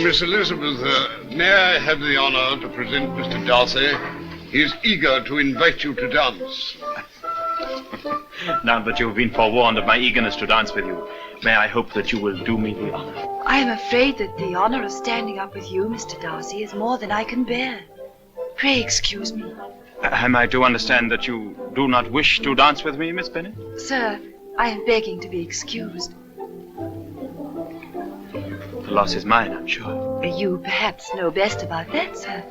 Miss Elizabeth. May I have the honor to present Mr. Darcy? He is eager to invite you to dance. Now that you've been forewarned of my eagerness to dance with you, may I hope that you will do me the honor? I am afraid that the honor of standing up with you, Mr. Darcy, is more than I can bear. Pray excuse me. Am I to understand that you do not wish to dance with me, Miss Bennet? Sir, I am begging to be excused. The loss is mine, I'm sure. You perhaps know best about that, sir.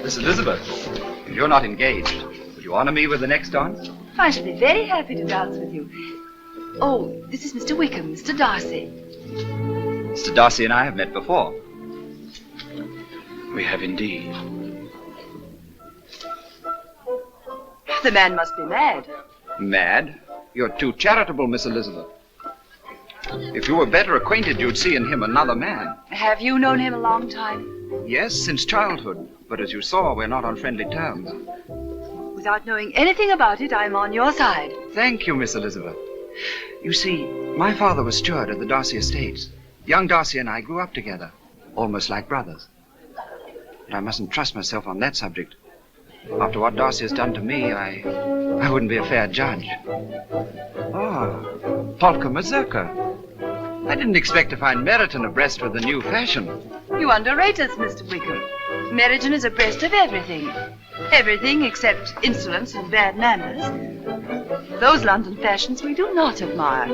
Miss Elizabeth, you're not engaged. Would you honor me with the next dance? I shall be very happy to dance with you. Oh, this is Mr. Wickham, Mr. Darcy. Mr. Darcy and I have met before. We have indeed. The man must be mad. Mad? You're too charitable, Miss Elizabeth. If you were better acquainted, you'd see in him another man. Have you known him a long time? Yes, since childhood. But as you saw, we're not on friendly terms. Without knowing anything about it, I'm on your side. Thank you, Miss Elizabeth. You see, my father was steward at the Darcy Estates. Young Darcy and I grew up together, almost like brothers. But I mustn't trust myself on that subject. After what Darcy has done to me, I wouldn't be a fair judge. Oh, polka mazurka. I didn't expect to find Meryton abreast with the new fashion. You underrate us, Mr. Wickham. Meryton is abreast of everything. Everything except insolence and bad manners. Those London fashions we do not admire.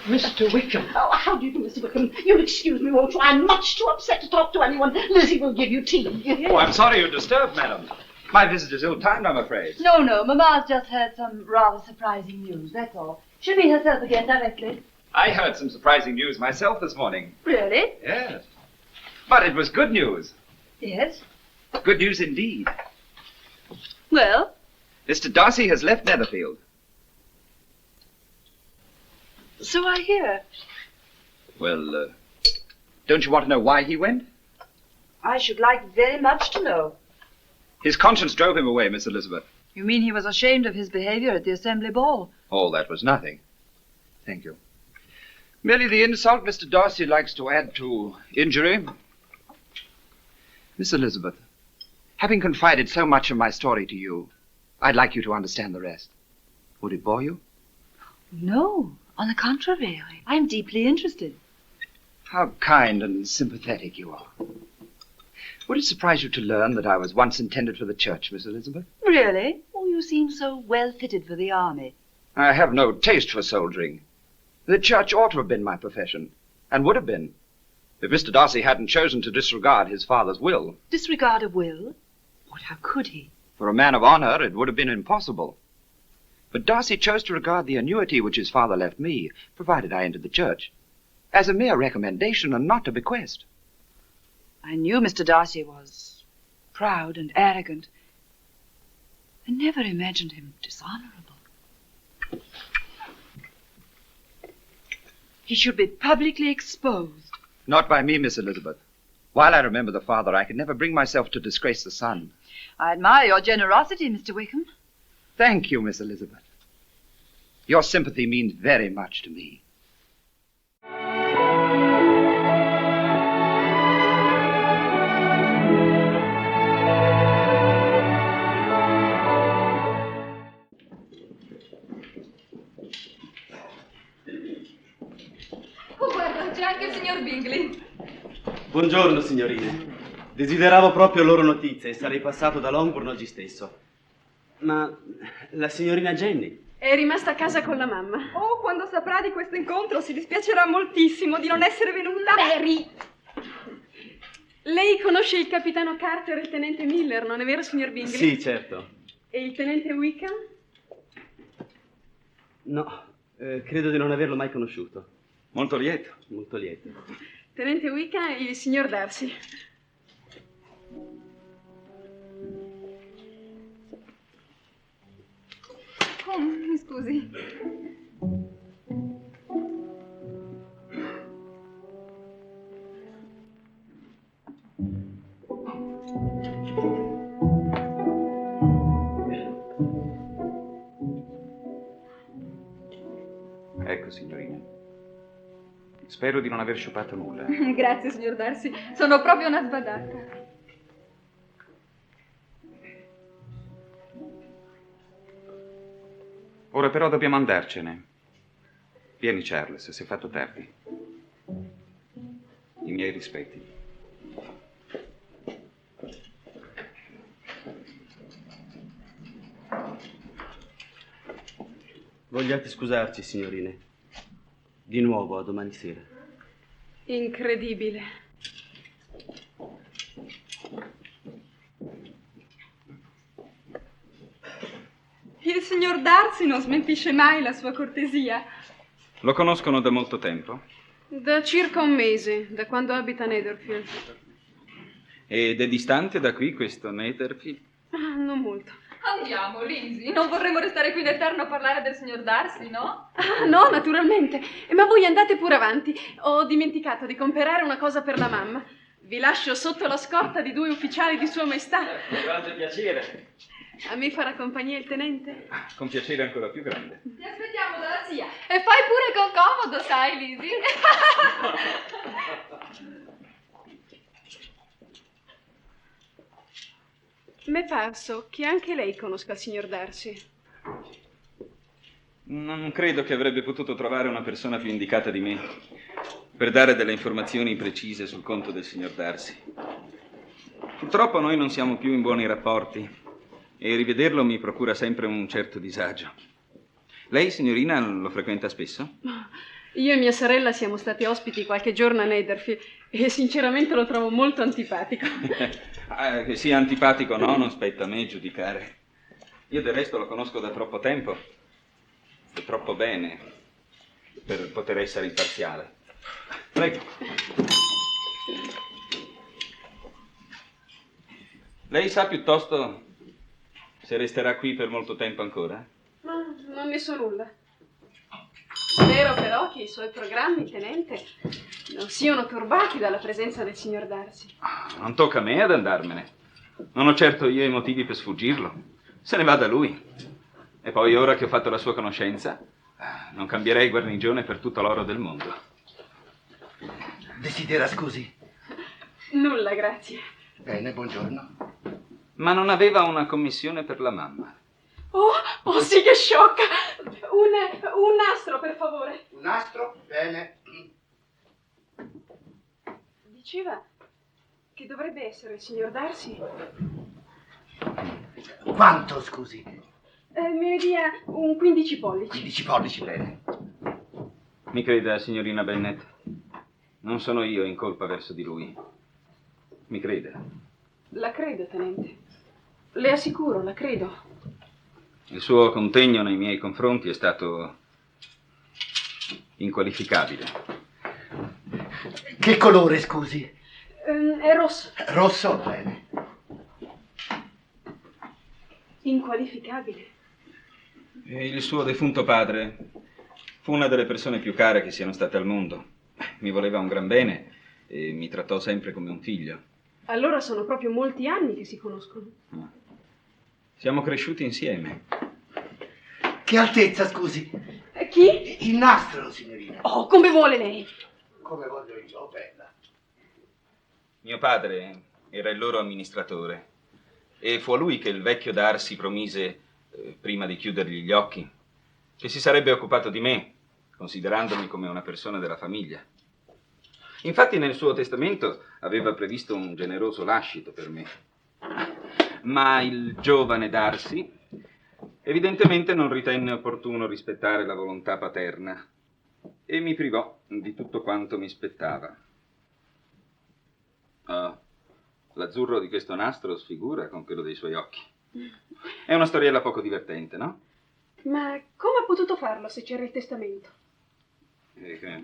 Mr. Wickham. Oh, how do you do, Mr. Wickham? You'll excuse me, won't you? I'm much too upset to talk to anyone. Lizzie will give you tea. Oh, I'm sorry you're disturbed, madam. My visit is ill-timed, I'm afraid. No, Mamma's just heard some rather surprising news, that's all. She'll be herself again directly. I heard some surprising news myself this morning. Really? Yes. But it was good news. Yes. Good news indeed. Well? Mr. Darcy has left Netherfield. So I hear. Well, don't you want to know why he went? I should like very much to know. His conscience drove him away, Miss Elizabeth. You mean he was ashamed of his behavior at the Assembly Ball? Oh, that was nothing. Thank you. Merely the insult Mr. Darcy likes to add to injury. Miss Elizabeth, having confided so much of my story to you, I'd like you to understand the rest. Would it bore you? No. On the contrary, I'm deeply interested. How kind and sympathetic you are. Would it surprise you to learn that I was once intended for the church, Miss Elizabeth? Really? Oh, you seem so well fitted for the army. I have no taste for soldiering. The church ought to have been my profession, and would have been, if Mr. Darcy hadn't chosen to disregard his father's will. Disregard a will? What, how could he? For a man of honor, it would have been impossible. But Darcy chose to regard the annuity which his father left me, provided I entered the church, as a mere recommendation and not a bequest. I knew Mr. Darcy was proud and arrogant. I never imagined him dishonorable. He should be publicly exposed. Not by me, Miss Elizabeth. While I remember the father, I could never bring myself to disgrace the son. I admire your generosity, Mr. Wickham. Thank you, Miss Elizabeth. Your sympathy means very much to me. Oh, guarda, c'è anche il signor Bingley. Buongiorno, signorine. Desideravo proprio loro notizie e sarei passato da Longbourn oggi stesso. Ma la signorina Jenny? È rimasta a casa con la mamma. Oh, quando saprà di questo incontro si dispiacerà moltissimo di non essere venuta. Mary! Lei conosce il capitano Carter e il tenente Miller, non è vero, signor Bingley? Sì, certo. E il tenente Wickham? No, Credo di non averlo mai conosciuto. Molto lieto. Molto lieto. Tenente Wickham, il signor Darcy. Oh, mi scusi. Ecco, signorina. Spero di non aver sciupato nulla. Grazie, signor Darcy. Sono proprio una sbadata. Ora però dobbiamo andarcene. Vieni, Charles, si è fatto tardi. I miei rispetti. Vogliate scusarci, signorine. Di nuovo a domani sera. Incredibile. Il signor Darcy non smentisce mai la sua cortesia. Lo conoscono da molto tempo? Da circa un mese, da quando abita a Netherfield. Ed è distante da qui questo Netherfield? Ah, non molto. Andiamo, Lizzie. Non vorremmo restare qui in eterno a parlare del signor Darcy, no? Ah, no, naturalmente. Ma voi andate pure avanti. Ho dimenticato di comprare una cosa per la mamma. Vi lascio sotto la scorta di 2 ufficiali di Sua Maestà. Grande piacere. A me farà compagnia il tenente? Con piacere ancora più grande. Ti aspettiamo dalla zia. E fai pure con comodo, sai, Lizzie? M'è parso che anche lei conosca il signor Darcy. Non credo che avrebbe potuto trovare una persona più indicata di me per dare delle informazioni precise sul conto del signor Darcy. Purtroppo noi non siamo più in buoni rapporti e rivederlo mi procura sempre un certo disagio. Lei, signorina, lo frequenta spesso? Io e mia sorella siamo stati ospiti qualche giorno a Netherfield e sinceramente lo trovo molto antipatico. Che sia antipatico o no, non spetta a me giudicare. Io del resto lo conosco da troppo tempo e troppo bene per poter essere imparziale. Prego. Lei sa piuttosto se resterà qui per molto tempo ancora? Ma non ne so nulla. Spero però che i suoi programmi, tenente, non siano turbati dalla presenza del signor Darcy. Non tocca a me ad andarmene. Non ho certo io i motivi per sfuggirlo. Se ne vada lui. E poi ora che ho fatto la sua conoscenza, non cambierei guarnigione per tutto l'oro del mondo. Desidera scusi? Nulla, grazie. Bene, buongiorno. Ma non aveva una commissione per la mamma? Oh sì, che sciocca! Un nastro, per favore. Un nastro? Bene. Diceva che dovrebbe essere il signor Darcy. Quanto, scusi? Me ne dia un 15 pollici. 15 pollici, bene. Mi creda, signorina Bennet, non sono io in colpa verso di lui. Mi creda. La credo, tenente. Le assicuro, la credo. Il suo contegno nei miei confronti è stato inqualificabile. Che colore, scusi? È rosso. Rosso, bene. Inqualificabile. E il suo defunto padre fu una delle persone più care che siano state al mondo. Mi voleva un gran bene e mi trattò sempre come un figlio. Allora sono proprio molti anni che si conoscono. Siamo cresciuti insieme. Che altezza, scusi? Chi? Il nastro, signorina. Oh, come vuole lei. Come voglio io, bella. Mio padre era il loro amministratore e fu a lui che il vecchio Darcy promise, prima di chiudergli gli occhi, che si sarebbe occupato di me, considerandomi come una persona della famiglia. Infatti nel suo testamento aveva previsto un generoso lascito per me. Ma il giovane Darcy evidentemente non ritenne opportuno rispettare la volontà paterna e mi privò di tutto quanto mi spettava. L'azzurro di questo nastro sfigura con quello dei suoi occhi. È una storiella poco divertente, no? Ma come ha potuto farlo se c'era il testamento? E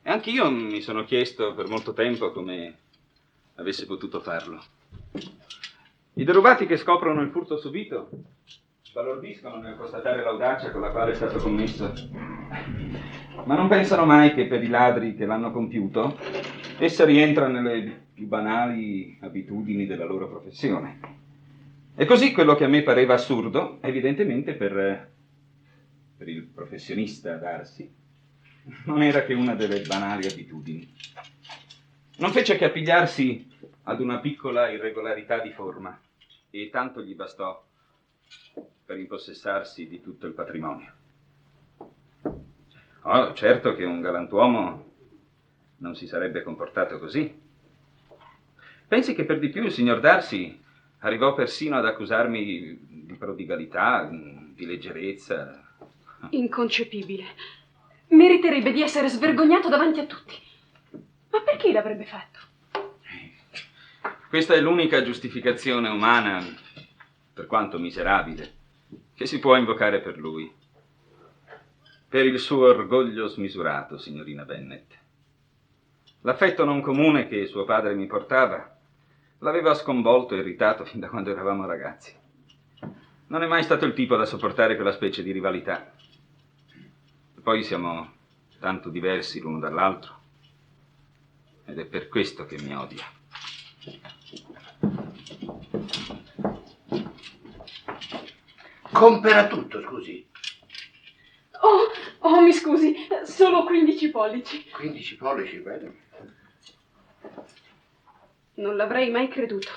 anche io mi sono chiesto per molto tempo come avesse potuto farlo. I derubati che scoprono il furto subito sbalordiscono nel constatare l'audacia con la quale è stato commesso, ma non pensano mai che per i ladri che l'hanno compiuto essa rientra nelle più banali abitudini della loro professione. E così quello che a me pareva assurdo, evidentemente per il professionista Darcy, non era che una delle banali abitudini. Non fece che appigliarsi ad una piccola irregolarità di forma e tanto gli bastò per impossessarsi di tutto il patrimonio. Oh, certo che un galantuomo non si sarebbe comportato così. Pensi che per di più il signor Darcy arrivò persino ad accusarmi di prodigalità, di leggerezza. Inconcepibile. Meriterebbe di essere svergognato davanti a tutti. Ma perché l'avrebbe fatto? Questa è l'unica giustificazione umana, per quanto miserabile, che si può invocare per lui. Per il suo orgoglio smisurato, signorina Bennet. L'affetto non comune che suo padre mi portava l'aveva sconvolto e irritato fin da quando eravamo ragazzi. Non è mai stato il tipo da sopportare quella specie di rivalità. E poi siamo tanto diversi l'uno dall'altro. Ed è per questo che mi odia. Compera tutto, scusi. Oh, mi scusi, solo 15 pollici. 15 pollici, bene. Non l'avrei mai creduto.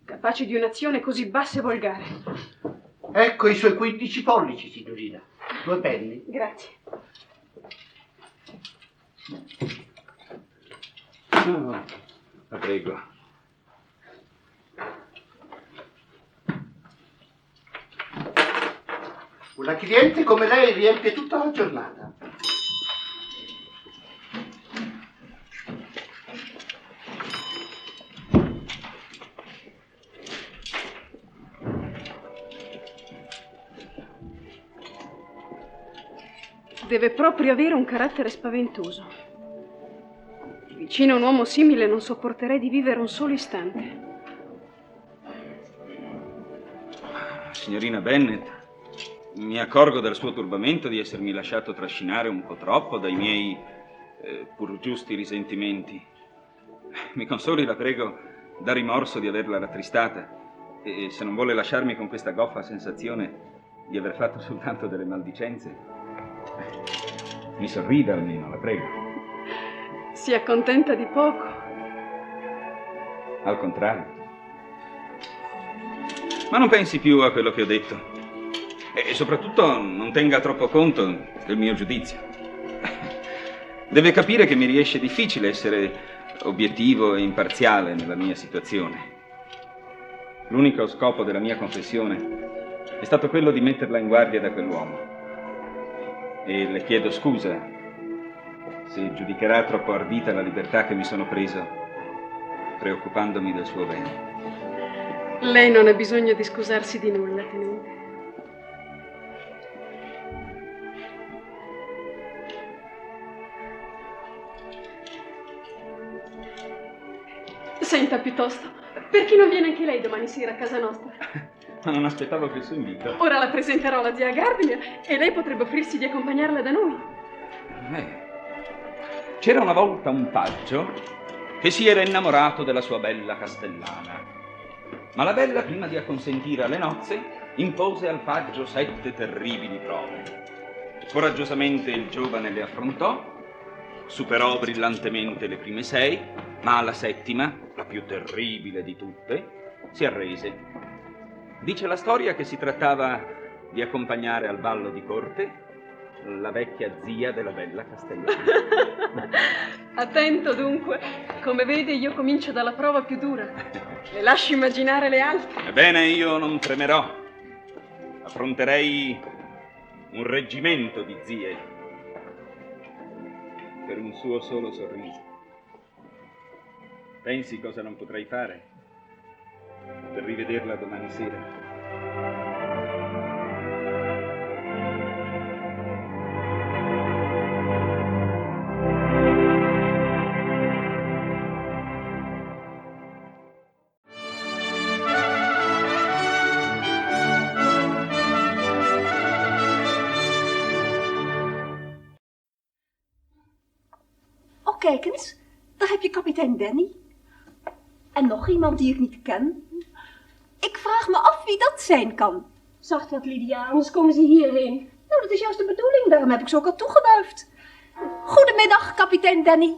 Capace di un'azione così bassa e volgare. Ecco i suoi 15 pollici, signorina. 2 penny. Grazie. No, la prego. Una cliente come lei riempie tutta la giornata. Deve proprio avere un carattere spaventoso. Vicino a un uomo simile non sopporterei di vivere un solo istante. Signorina Bennet, mi accorgo dal suo turbamento di essermi lasciato trascinare un po' troppo dai miei pur giusti risentimenti. Mi consoli, la prego, da rimorso di averla rattristata, e se non vuole lasciarmi con questa goffa sensazione di aver fatto soltanto delle maldicenze, mi sorrida almeno, la prego. Si accontenta di poco. Al contrario. Ma non pensi più a quello che ho detto. E soprattutto non tenga troppo conto del mio giudizio. Deve capire che mi riesce difficile essere obiettivo e imparziale nella mia situazione. L'unico scopo della mia confessione è stato quello di metterla in guardia da quell'uomo. E le chiedo scusa se giudicherà troppo ardita la libertà che mi sono preso, preoccupandomi del suo bene. Lei non ha bisogno di scusarsi di nulla, tenente. Senta, piuttosto, perché non viene anche lei domani sera a casa nostra? Ma non aspettavo che il suo invito. Ora la presenterò alla zia Gardiner e lei potrebbe offrirsi di accompagnarla da noi. C'era una volta un paggio che si era innamorato della sua bella castellana. Ma la bella, prima di acconsentire alle nozze, impose al paggio 7 terribili prove. Coraggiosamente il giovane le affrontò, superò brillantemente le prime 6, ma alla 7ª, la più terribile di tutte, si arrese. Dice la storia che si trattava di accompagnare al ballo di corte la vecchia zia della bella castellana. Attento dunque, come vede io comincio dalla prova più dura. Le lascio immaginare le altre. Ebbene, io non tremerò. Affronterei un reggimento di zie per un suo solo sorriso. Pensi cosa non potrei fare per rivederla domani sera? kijk eens. Daar heb je kapitein Danny. En nog iemand die ik niet ken. Ik vraag me af wie dat zijn kan. Zacht wat, Lydia, anders komen ze hierheen. Nou, dat is juist de bedoeling. Daarom heb ik ze ook al toegewuifd. Goedemiddag, kapitein Danny.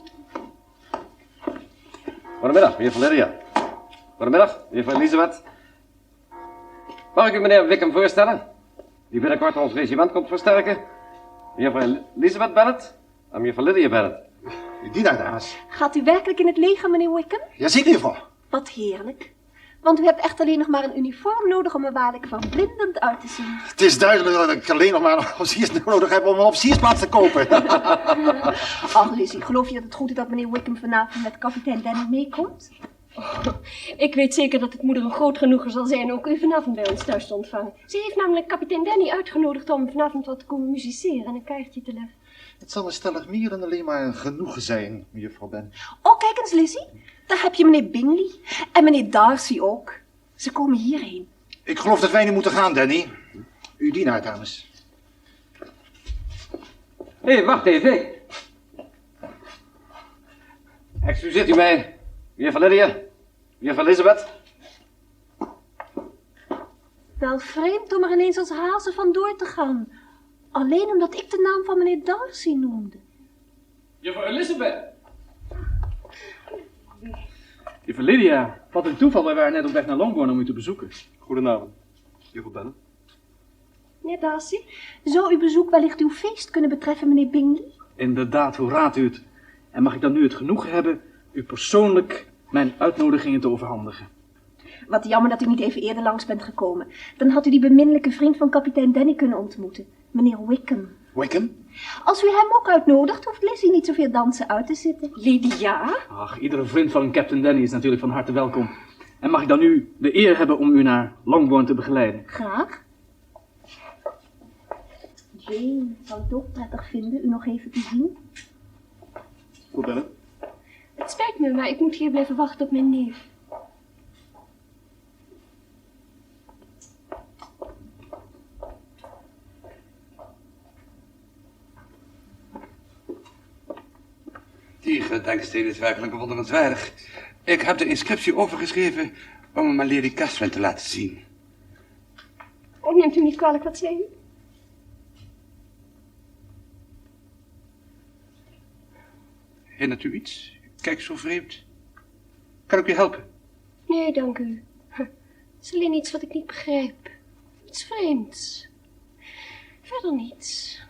Goedemiddag, meneer Lydia. Goedemiddag, meneer Elisabeth. Mag ik u meneer Wickham voorstellen? Die binnenkort ons regiment komt versterken. Meneer Elisabeth Bennet en meneer Lydia Bennet. Die daar, dames. Gaat u werkelijk in het leger, meneer Wickham? Jazeker, juffrouw. Wat heerlijk. Want u hebt echt alleen nog maar een uniform nodig om er waarlijk verblindend uit te zien. Het is duidelijk dat ik alleen nog maar een officiers nodig heb om een officiersplaats te kopen. Ach, Lizzie, geloof je dat het goed is dat meneer Wickham vanavond met kapitein Danny meekomt? Ik weet zeker dat het moeder een groot genoegen zal zijn ook u vanavond bij ons thuis te ontvangen. Ze heeft namelijk kapitein Danny uitgenodigd om vanavond wat te komen musiceren en een kaartje te leggen. Het zal me stellig meer dan alleen maar een genoegen zijn, juffrouw Ben. Oh, kijk eens, Lizzie. Daar heb je meneer Bingley. En meneer Darcy ook. Ze komen hierheen. Ik geloof dat wij nu moeten gaan, Danny. Uw dienaar, dames. Hé, wacht even. Excuseert u mij, meneer Lydia, meneer Elisabeth. Wel vreemd om er ineens als hazen vandoor te gaan. Alleen omdat ik de naam van meneer Darcy noemde. Juffrouw Elisabeth. Juffrouw Lydia, wat een toeval. Wij waren net op weg naar Longbourn om u te bezoeken. Goedenavond, juffrouw Bennet. Meneer Darcy, zou uw bezoek wellicht uw feest kunnen betreffen, meneer Bingley? Inderdaad, hoe raadt u het? En mag ik dan nu het genoegen hebben u persoonlijk mijn uitnodigingen te overhandigen? Wat jammer dat u niet even eerder langs bent gekomen. Dan had u die beminnelijke vriend van kapitein Danny kunnen ontmoeten. Meneer Wickham. Wickham? Als u hem ook uitnodigt, hoeft Lizzie niet zoveel dansen uit te zitten. Lydia? Ach, iedere vriend van Captain Danny is natuurlijk van harte welkom. En mag ik dan nu de eer hebben om u naar Longbourn te begeleiden? Graag. Jane zal het ook prettig vinden u nog even te zien. Goed, Bennet. Het spijt me, maar ik moet hier blijven wachten op mijn neef. Die gedenksteen is werkelijk bewonderenswaardig. Ik heb de inscriptie overgeschreven om hem aan Lady Catherine te laten zien. Oh, neemt u niet kwalijk, wat zei u? Hindert u iets? Kijk zo vreemd. Kan ik u helpen? Nee, dank u. Het is alleen iets wat ik niet begrijp. Iets vreemds. Verder niets.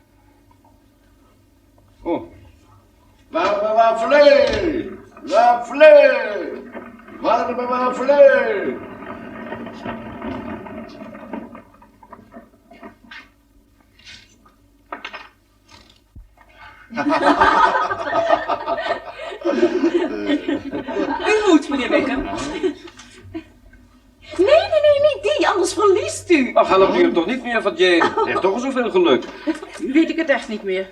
Oh. Wafele! Wafele! Wafele! U moet, meneer Wickham. Nee, niet die, anders verliest u. Ach, helpt u hem toch niet meer van Jane? Hij heeft toch al zoveel geluk. Nu weet ik het echt niet meer.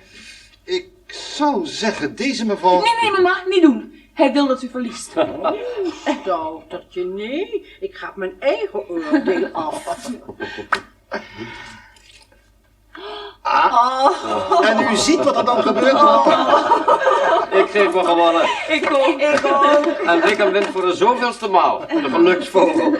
Ik zou zeggen, deze mevrouw... Nee, mama, niet doen. Hij wil dat u verliest. Dochtertje, nee. Ik ga mijn eigen oordeel af. En u ziet wat er dan gebeurt. Ik geef me gewonnen. Ik ook. En Wickham wint voor de zoveelste maal. De geluksvogel.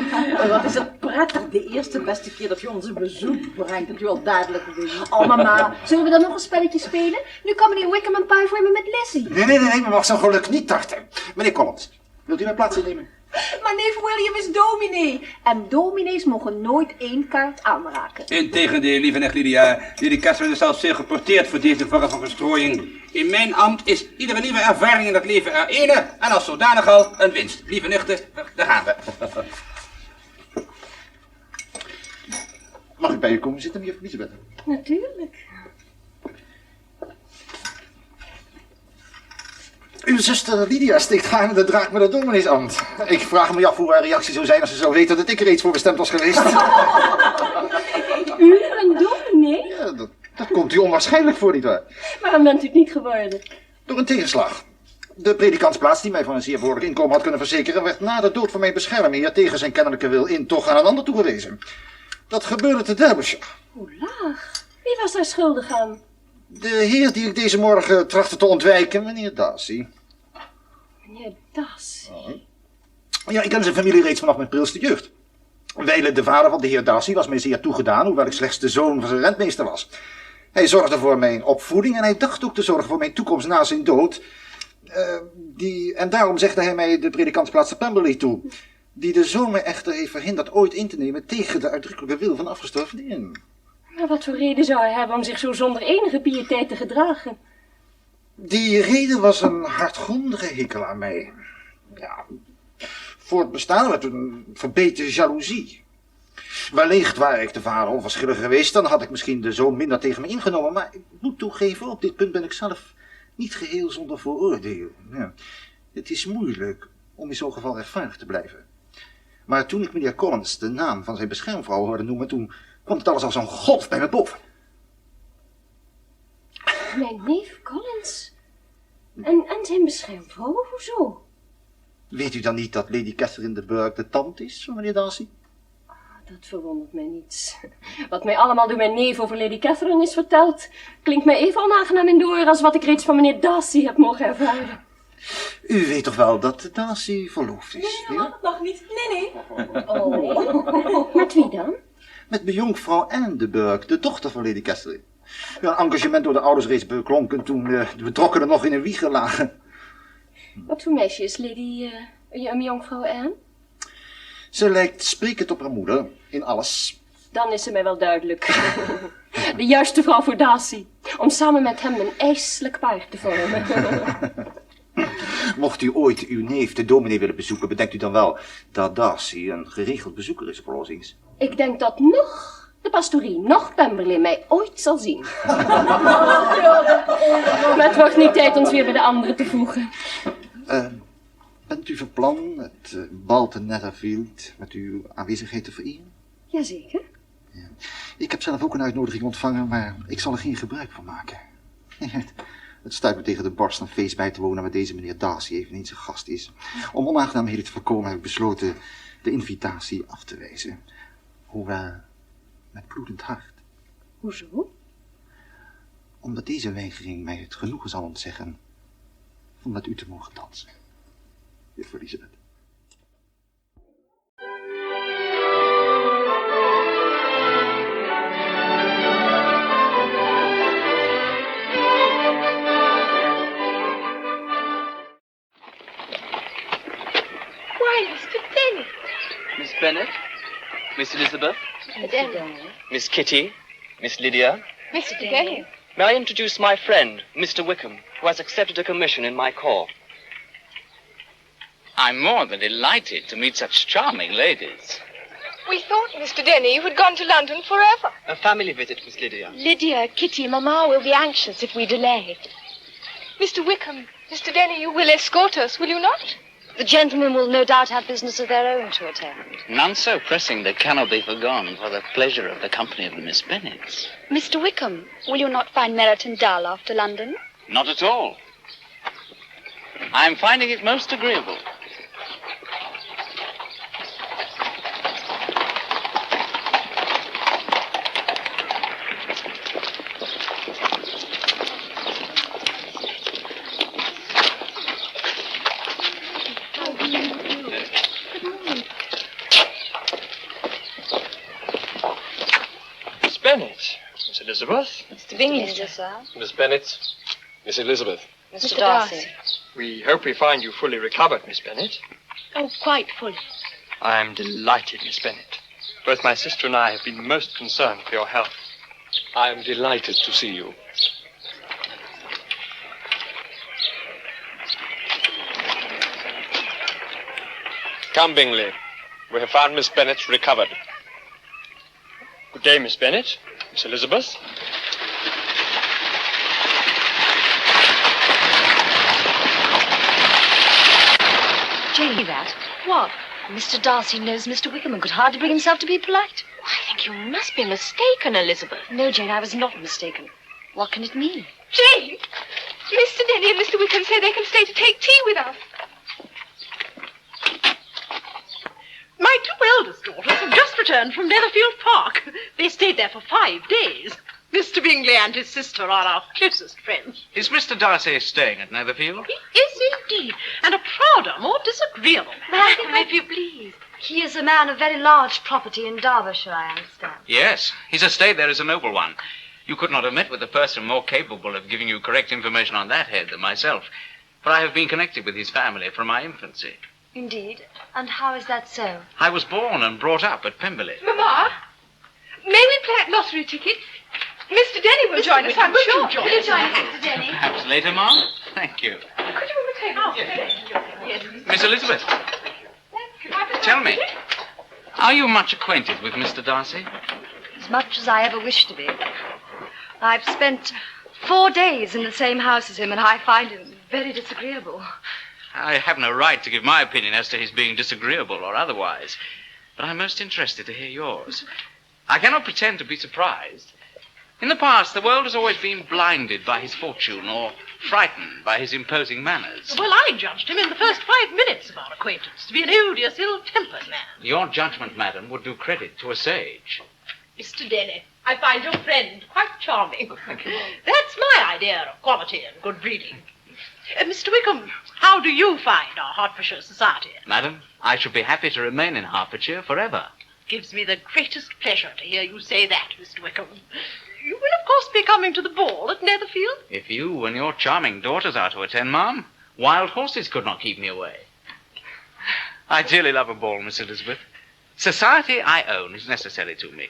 Wat is het prettig. De eerste beste keer dat u ons een bezoek brengt, dat u al dadelijk wint. Oh, mama, zullen we dan nog een spelletje spelen? Nu kan meneer Wickham een paar voor me met Lizzie. Nee, men mag zo'n geluk niet tarten. Meneer Collins, wilt u mijn plaats innemen? Maar neef William is dominee. En dominees mogen nooit één kaart aanraken. Integendeel, lieve nicht Lydia. Lady Catherine is zelfs zeer geporteerd voor deze vorm van verstrooiing. In mijn ambt is iedere nieuwe ervaring in het leven er ene en als zodanig al een winst. Lieve nichten, daar gaan we. Mag ik bij u komen zitten, meneer Elisabeth? Natuurlijk. Uw zuster Lydia steekt gaarne de draak met het domineesambt. Ik vraag me af hoe haar reactie zou zijn als ze zou weten dat ik er reeds voor bestemd was geweest. U een dominee? Ja, dat komt u onwaarschijnlijk voor, nietwaar? Waarom bent u het niet geworden? Door een tegenslag. De predikantsplaats die mij van een zeer behoorlijk inkomen had kunnen verzekeren, werd na de dood van mijn beschermheer tegen zijn kennelijke wil in toch aan een ander toegewezen. Dat gebeurde te Derbyshire. Hoe laag? Wie was daar schuldig aan? De heer die ik deze morgen trachtte te ontwijken, meneer Darcy. Meneer Darcy. Ja, ik ken zijn familie reeds vanaf mijn prilste jeugd. Wijlen de vader van de heer Darcy was mij zeer toegedaan, hoewel ik slechts de zoon van zijn rentmeester was. Hij zorgde voor mijn opvoeding en hij dacht ook te zorgen voor mijn toekomst na zijn dood. En daarom zegde hij mij de predikantsplaats te Pemberley toe, die de zoon mij echter heeft verhinderd ooit in te nemen tegen de uitdrukkelijke wil van de afgestorven heer. Maar wat voor reden zou hij hebben om zich zo zonder enige piëteit te gedragen? Die reden was een hardgrondige hekel aan mij. Ja, voor het bestaan werd een verbeten jaloezie. Wellicht waar ik de vader onverschillig geweest, dan had ik misschien de zoon minder tegen me ingenomen, maar ik moet toegeven, op dit punt ben ik zelf niet geheel zonder vooroordeel. Ja, het is moeilijk om in zo'n geval rechtvaardig te blijven. Maar toen ik meneer Collins de naam van zijn beschermvrouw hoorde noemen, toen kwam het alles als een golf bij me boven. Mijn neef Collins? En zijn beschermvrouw? Hoezo? Weet u dan niet dat Lady Catherine de Burgh de tante is van meneer Darcy? Dat verwondert mij niets. Wat mij allemaal door mijn neef over Lady Catherine is verteld, klinkt mij even onaangenaam in de oren als wat ik reeds van meneer Darcy heb mogen ervaren. U weet toch wel dat Darcy verloofd is? Nee, dat mag niet. Nee. Oh. Met wie dan? Met mejonkvrouw Anne de Burgh, de dochter van Lady Catherine. Ja, een engagement door de ouders reeds beklonken toen de betrokkenen nog in een wieg lagen. Wat voor meisje is Lady mejonkvrouw Anne? Ze lijkt sprekend op haar moeder, in alles. Dan is ze mij wel duidelijk. De juiste vrouw voor Darcy. Om samen met hem een ijselijk paard te vormen. Mocht u ooit uw neef, de dominee, willen bezoeken, bedenkt u dan wel dat Darcy een geregeld bezoeker is op Rosings. Ik denk dat nog de pastorie, nog Pemberley mij ooit zal zien. Maar het wordt niet tijd ons weer bij de anderen te voegen. Bent u van plan het bal te Netherfield met uw aanwezigheid te vereren? Jazeker. Ja. Ik heb zelf ook een uitnodiging ontvangen, maar ik zal er geen gebruik van maken. Het stuit me tegen de borst een feest bij te wonen waar deze meneer Darcy eveneens een gast is. Om onaangenaamheden te voorkomen heb ik besloten de invitatie af te wijzen. Hoewel met bloedend hart. Hoezo? Omdat deze weigering mij het genoegen zal ontzeggen om met u te mogen dansen. Juffrouw Elizabeth. Why, Mr. Bennet. Miss Bennet, Miss Elizabeth, Mr. Denny. Miss Kitty, Miss Lydia. Mr. Denny. May I introduce my friend, Mr. Wickham, who has accepted a commission in my corps. I'm more than delighted to meet such charming ladies. We thought, Mr. Denny, you had gone to London forever. A family visit, Miss Lydia. Lydia, Kitty, Mamma will be anxious if we delay. Mr. Wickham, Mr. Denny, you will escort us, will you not? The gentlemen will no doubt have business of their own to attend. None so pressing that cannot be forgone for the pleasure of the company of the Miss Bennets. Mr. Wickham, will you not find Meryton dull after London? Not at all. I'm finding it most agreeable. Bennet, Miss Elizabeth. Mr. Bingley, sir. Miss Bennet, Miss Elizabeth. Mr. Darcy. We hope we find you fully recovered, Miss Bennet. Oh, quite fully. I am delighted, Miss Bennet. Both my sister and I have been most concerned for your health. I am delighted to see you. Come, Bingley. We have found Miss Bennet recovered. Good day, Miss Bennet. Miss Elizabeth. Jane, that? What? Mr. Darcy knows Mr. Wickham and could hardly bring himself to be polite. I think you must be mistaken, Elizabeth. No, Jane, I was not mistaken. What can it mean? Jane! Mr. Denny and Mr. Wickham say they can stay to take tea with us. My two eldest daughters have just returned from Netherfield Park. They stayed there for 5 days. Mr. Bingley and his sister are our closest friends. Is Mr. Darcy staying at Netherfield? Is he? indeed. And a prouder, more disagreeable. Madam, if you please. He is a man of very large property in Derbyshire, I understand. Yes, his estate there is a noble one. You could not have met with a person more capable of giving you correct information on that head than myself, for I have been connected with his family from my infancy. Indeed. And how is that so? I was born and brought up at Pemberley. Mamma, may we play at lottery tickets? Mr. Denny will join us, I'm sure. Will you join us, Mr. Denny? Perhaps later, Mom. Thank you. Could you move the table? Yes. Miss Elizabeth, tell me, are you much acquainted with Mr. Darcy? As much as I ever wish to be. I've spent 4 days in the same house as him, and I find him very disagreeable. I have no right to give my opinion as to his being disagreeable or otherwise, but I'm most interested to hear yours. I cannot pretend to be surprised. In the past, the world has always been blinded by his fortune or frightened by his imposing manners. Well, I judged him in the first 5 minutes of our acquaintance to be an odious, ill-tempered man. Your judgment, madam, would do credit to a sage. Mr. Denny, I find your friend quite charming. Thank you. That's my idea of quality and good breeding. Mr. Wickham, how do you find our Hertfordshire society? Madam, I should be happy to remain in Hertfordshire forever. Gives me the greatest pleasure to hear you say that, Mr. Wickham. You will, of course, be coming to the ball at Netherfield. If you and your charming daughters are to attend, Ma'am, wild horses could not keep me away. I dearly love a ball, Miss Elizabeth. Society, I own, is necessary to me.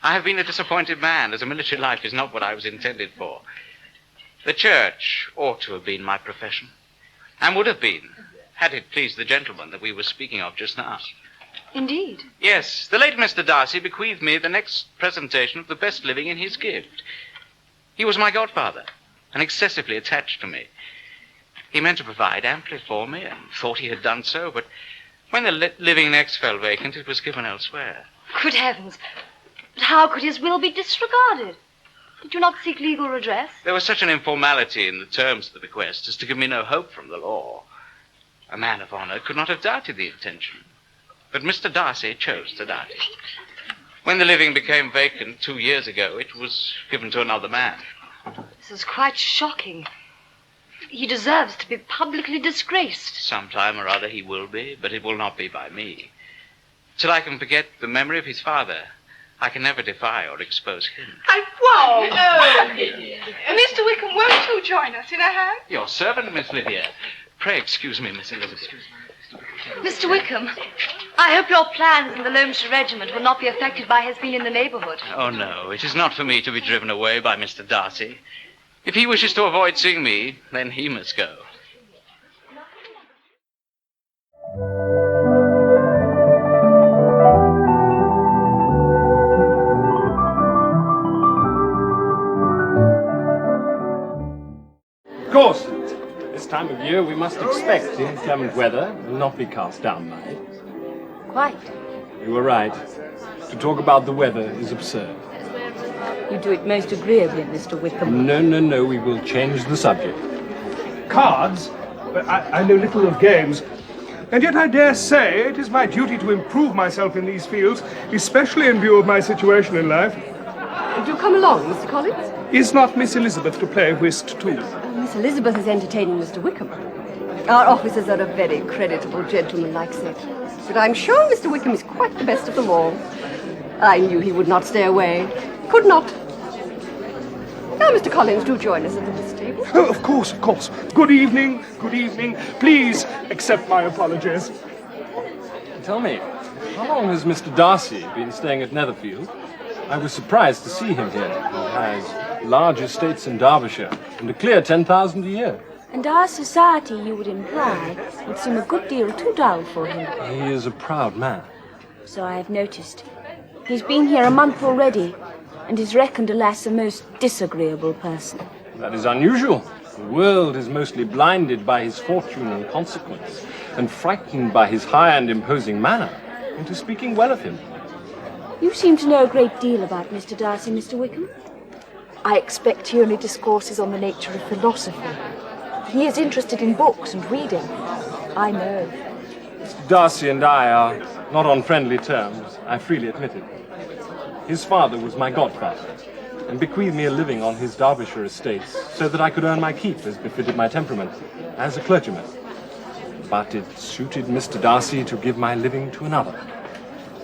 I have been a disappointed man, as a military life is not what I was intended for. The church ought to have been my profession, and would have been, had it pleased the gentleman that we were speaking of just now. Indeed. Yes, the late Mr. Darcy bequeathed me the next presentation of the best living in his gift. He was my godfather, and excessively attached to me. He meant to provide amply for me, and thought he had done so, but when the living next fell vacant, it was given elsewhere. Good heavens. But how could his will be disregarded? Did you not seek legal redress? There was such an informality in the terms of the bequest as to give me no hope from the law. A man of honor could not have doubted the intention. But Mr. Darcy chose to doubt it. When the living became vacant 2 years ago, it was given to another man. This is quite shocking. He deserves to be publicly disgraced. Sometime or other he will be, but it will not be by me. Till I can forget the memory of his father, I can never defy or expose him. Whoa! Mr. Wickham, won't you join us in a hand? Your servant, Miss Lydia. Pray excuse me, Miss Elizabeth. Mr. Wickham, I hope your plans in the Loamshire Regiment will not be affected by his being in the neighborhood. Oh, no, it is not for me to be driven away by Mr. Darcy. If he wishes to avoid seeing me, then he must go. Of course, this time of year we must expect inclement weather and not be cast down by it. Quite. You were right. To talk about the weather is absurd. You do it most agreeably, Mr. Wickham. No, we will change the subject. Cards? I know little of games. And yet I dare say it is my duty to improve myself in these fields, especially in view of my situation in life. Do come along, Mr. Collins. Is not Miss Elizabeth to play whist too? Miss Elizabeth is entertaining Mr. Wickham. Our officers are a very creditable gentleman-like set. But I'm sure Mr. Wickham is quite the best of them all. I knew he would not stay away. Could not. Now, Mr. Collins, do join us at the whist table. Oh, of course, of course. Good evening, good evening. Please accept my apologies. Tell me, how long has Mr. Darcy been staying at Netherfield? I was surprised to see him here. He has large estates in Derbyshire and a clear 10,000 a year. And our society, you would imply, would seem a good deal too dull for him. He is a proud man. So I have noticed. He's been here a month already, and is reckoned, alas, a most disagreeable person. That is unusual. The world is mostly blinded by his fortune and consequence, and frightened by his high and imposing manner into speaking well of him. You seem to know a great deal about Mr. Darcy, Mr. Wickham. I expect he only discourses on the nature of philosophy. He is interested in books and reading. I know. Darcy and I are not on friendly terms, I freely admit it. His father was my godfather, and bequeathed me a living on his Derbyshire estates so that I could earn my keep as befitted my temperament, as a clergyman. but it suited Mr. Darcy to give my living to another.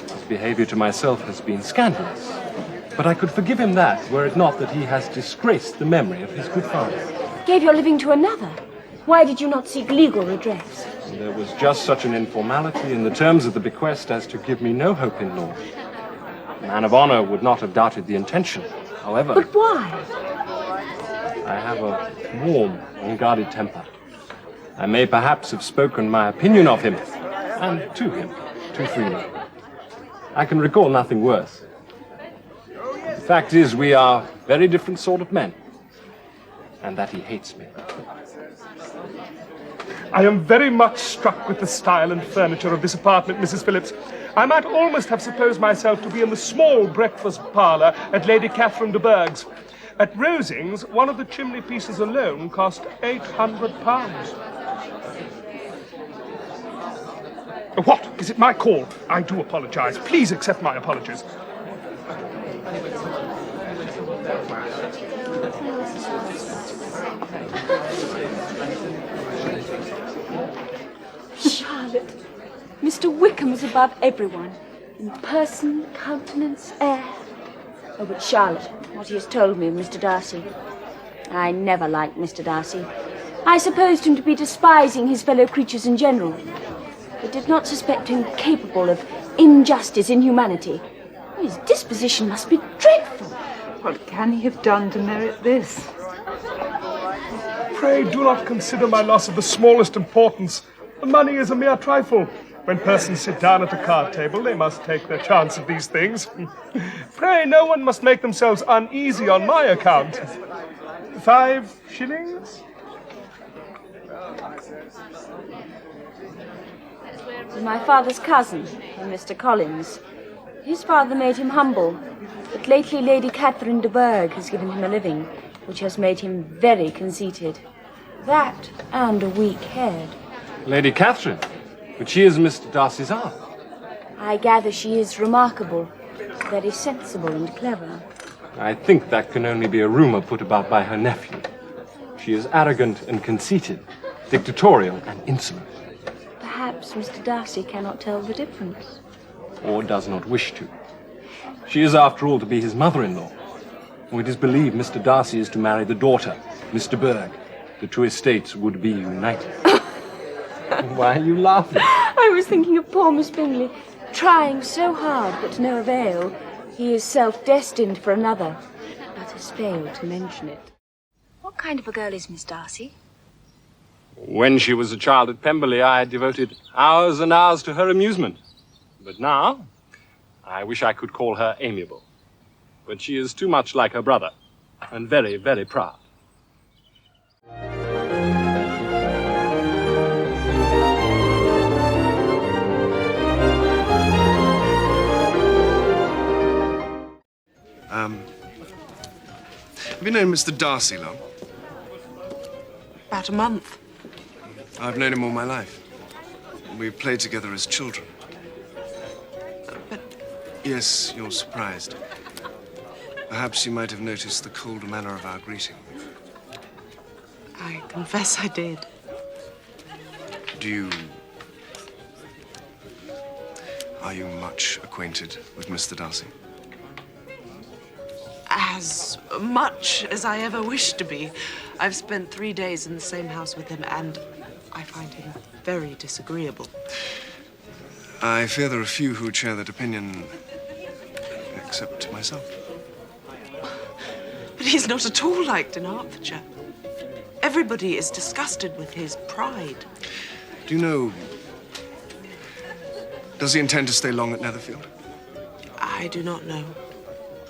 His behavior to myself has been scandalous, but I could forgive him that, were it not that he has disgraced the memory of his good father. Gave your living to another? Why did you not seek legal redress? There was just such an informality in the terms of the bequest as to give me no hope in law. A man of honor would not have doubted the intention, however... But why? I have a warm, unguarded temper. I may perhaps have spoken my opinion of him, and to him, too freely. I can recall nothing worse. The fact is, we are very different sort of men, and that he hates me. I am very much struck with the style and furniture of this apartment, Mrs. Phillips. I might almost have supposed myself to be in the small breakfast parlour at Lady Catherine de Bourgh's. At Rosings, one of the chimney pieces alone cost £800. What? Is it my call? I do apologize. Please accept my apologies. Charlotte, Mr. Wickham is above everyone. In person, countenance, air. Oh, but Charlotte, what he has told me of Mr. Darcy. I never liked Mr. Darcy. I supposed him to be despising his fellow creatures in general, but did not suspect him capable of injustice, inhumanity. His disposition must be dreadful. What can he have done to merit this? Pray do not consider my loss of the smallest importance. The money is a mere trifle. When persons sit down at a card table, they must take their chance of these things. Pray, no one must make themselves uneasy on my account. 5 shillings? My father's cousin, Mr. Collins. His father made him humble, but lately Lady Catherine de Bourgh has given him a living, which has made him very conceited. That and a weak head. Lady Catherine? But she is Mr. Darcy's aunt. I gather she is remarkable, very sensible and clever. I think that can only be a rumor put about by her nephew. She is arrogant and conceited, dictatorial and insolent. Perhaps Mr. Darcy cannot tell the difference. Or does not wish to. She is, after all, to be his mother-in-law. It is believed Mr. Darcy is to marry the daughter, Miss de Bourgh. The two estates would be united. Why are you laughing? I was thinking of poor Miss Bingley, trying so hard but to no avail. He is self-destined for another, but has failed to mention it. What kind of a girl is Miss Darcy? When she was a child at Pemberley, I devoted hours and hours to her amusement. But now, I wish I could call her amiable. But she is too much like her brother, and very, very proud. Have you known Mr. Darcy long? About a month. I've known him all my life. We've played together as children. But... Yes, you're surprised. Perhaps you might have noticed the cold manner of our greeting. I confess I did. Are you much acquainted with Mr. Darcy? As much as I ever wished to be. I've spent 3 days in the same house with him, and I find him very disagreeable. I fear there are few who share that opinion, except myself. But he's not at all liked in Hertfordshire. Everybody is disgusted with his pride. Do you know... Does he intend to stay long at Netherfield? I do not know.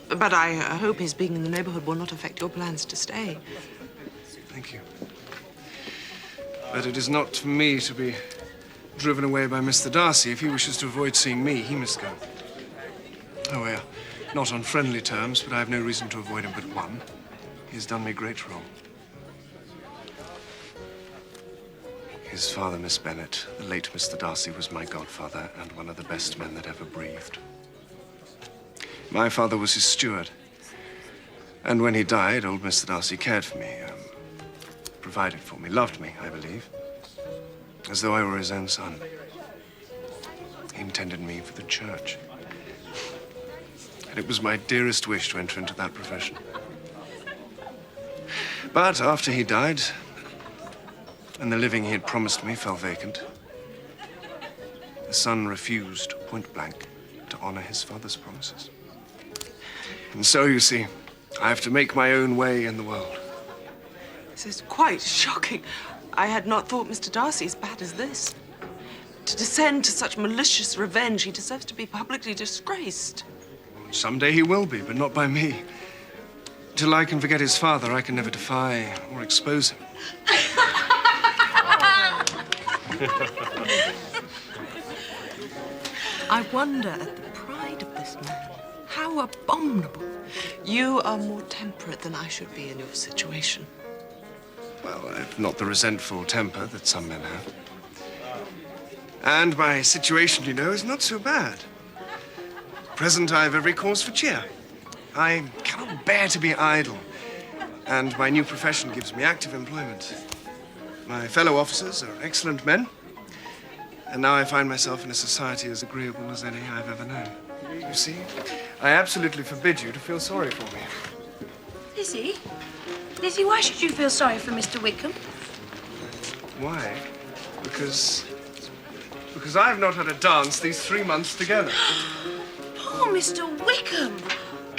But I hope his being in the neighborhood will not affect your plans to stay. Thank you. But it is not for me to be driven away by Mr. Darcy. If he wishes to avoid seeing me, he must go. Oh, we are not on friendly terms, but I have no reason to avoid him but one. He has done me great wrong. His father, Miss Bennet, the late Mr. Darcy, was my godfather and one of the best men that ever breathed. My father was his steward. And when he died, old Mr. Darcy cared for me, provided for me, loved me, I believe. as though I were his own son. He intended me for the church. And it was my dearest wish to enter into that profession. But after he died, and the living he had promised me fell vacant, the son refused, point blank, to honor his father's promises. And so, you see, I have to make my own way in the world. This is quite shocking. I had not thought Mr. Darcy as bad as this. To descend to such malicious revenge, he deserves to be publicly disgraced. Someday he will be, but not by me. Till I can forget his father, I can never defy or expose him. I wonder at the pride of this man. How abominable. You are more temperate than I should be in your situation. Well, I've not the resentful temper that some men have. And my situation, you know, is not so bad. At present, I have every cause for cheer. I cannot bear to be idle, and my new profession gives me active employment. My fellow officers are excellent men, and now I find myself in a society as agreeable as any I've ever known. You see, I absolutely forbid you to feel sorry for me. Lizzie? Lizzie, why should you feel sorry for Mr. Wickham? Why? Because I've not had a dance these 3 months together. Poor Mr. Wickham!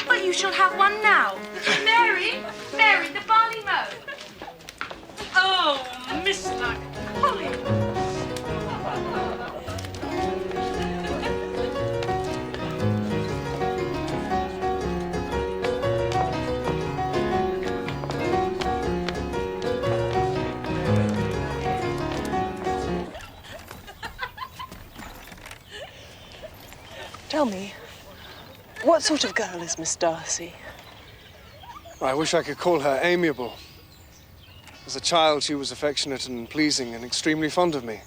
Well, you shall have one now. Mary, the barley mow. Oh, Mr. Collins. Tell me, what sort of girl is Miss Darcy? I wish I could call her amiable. As a child, she was affectionate and pleasing and extremely fond of me.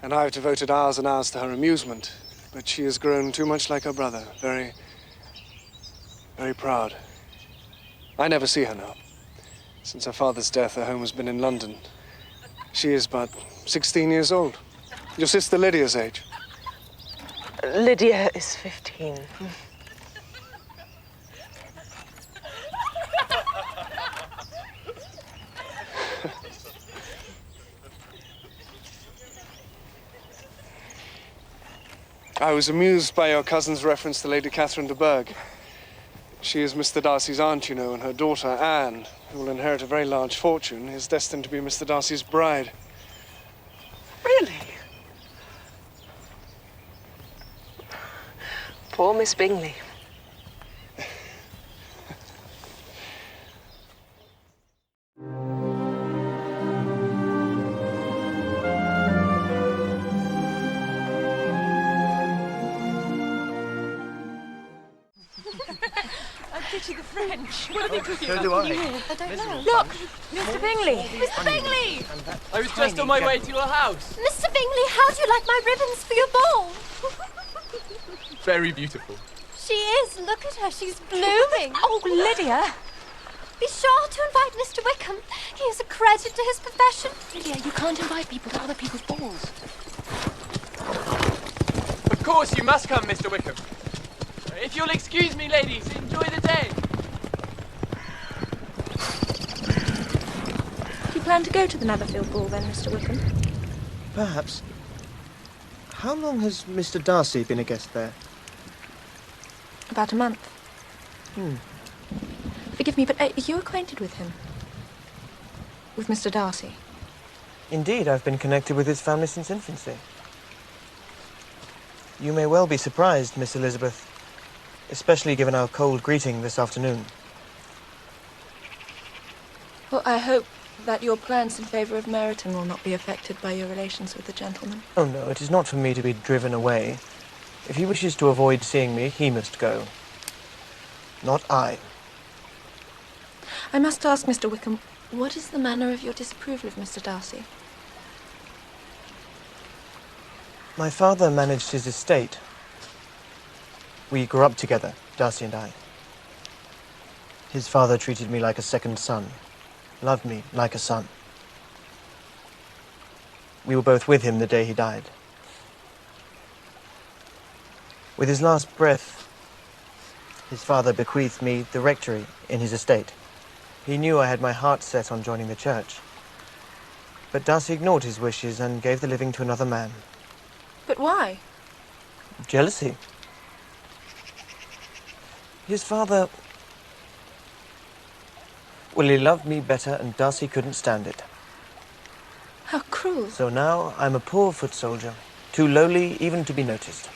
And I have devoted hours and hours to her amusement. But she has grown too much like her brother, very proud. I never see her now. Since her father's death, her home has been in London. She is but 16 years old. Your sister Lydia's age. Lydia is 15. I was amused by your cousin's reference to Lady Catherine de Bourgh. She is Mr. Darcy's aunt, you know, and her daughter, Anne, who will inherit a very large fortune, is destined to be Mr. Darcy's bride. Really? Poor Miss Bingley. Pity the French. What are they talking So about? do I. Can you hear? I don't know. Look, Mr. Bingley. Mr. Bingley! I was just on my way to your house. Mr. Bingley, how do you like my ribbons for your ball? Very beautiful. She is. Look at her. She's blooming. Oh, Lydia. Be sure to invite Mr. Wickham. He is a credit to his profession. Lydia, you can't invite people to other people's balls. Of course, you must come, Mr. Wickham. If you'll excuse me, ladies, enjoy the day. Do you plan to go to the Netherfield ball then, Mr. Wickham? Perhaps. How long has Mr. Darcy been a guest there? About a month. Forgive me, but are you acquainted with him? With Mr. Darcy? Indeed, I've been connected with his family since infancy. You may well be surprised, Miss Elizabeth, especially given our cold greeting this afternoon. Well, I hope that your plans in favour of Meryton will not be affected by your relations with the gentleman. Oh, no, it is not for me to be driven away. If he wishes to avoid seeing me, he must go. Not I. I must ask, Mr. Wickham, what is the manner of your disapproval of Mr. Darcy? My father managed his estate. We grew up together, Darcy and I. His father treated me like a second son, loved me like a son. We were both with him the day he died. With his last breath, his father bequeathed me the rectory in his estate. He knew I had my heart set on joining the church. But Darcy ignored his wishes and gave the living to another man. But why? Jealousy. His father... Well, he loved me better and Darcy couldn't stand it. How cruel. So now I'm a poor foot soldier, too lowly even to be noticed.